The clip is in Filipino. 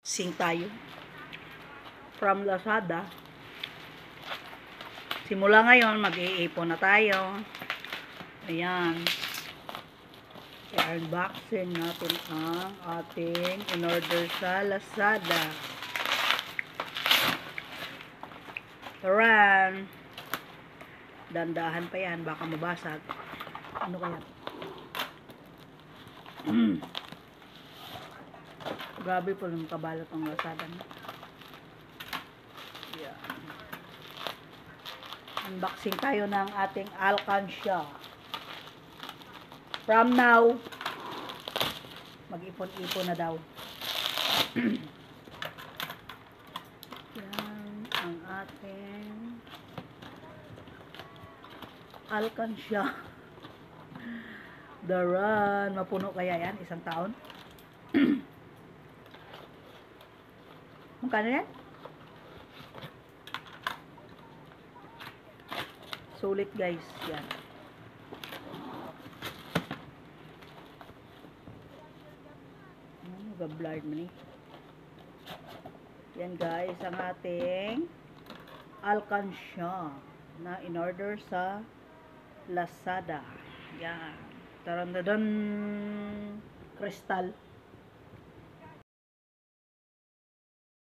Sing tayo from Lazada. Simula ngayon mag-iipon na tayo. Ayan, i-unboxing natin ang ating in-order sa Lazada. Taran, dandahan pa yan, baka mabasag. Ano kaya? Grabe po yung kabalot ng Lazada. Yan. Unboxing tayo ng ating Alcansya. From now, mag-ipon-ipon na daw. Yan ang ating Alcansya. Daran, mapuno kaya yan isang taon? Magkano yan? Sulit guys, yan. Nag-blurred man eh. Yan guys, ang ating Alcansya na in-order sa Lazada. Yan. Tarandadan, kristal.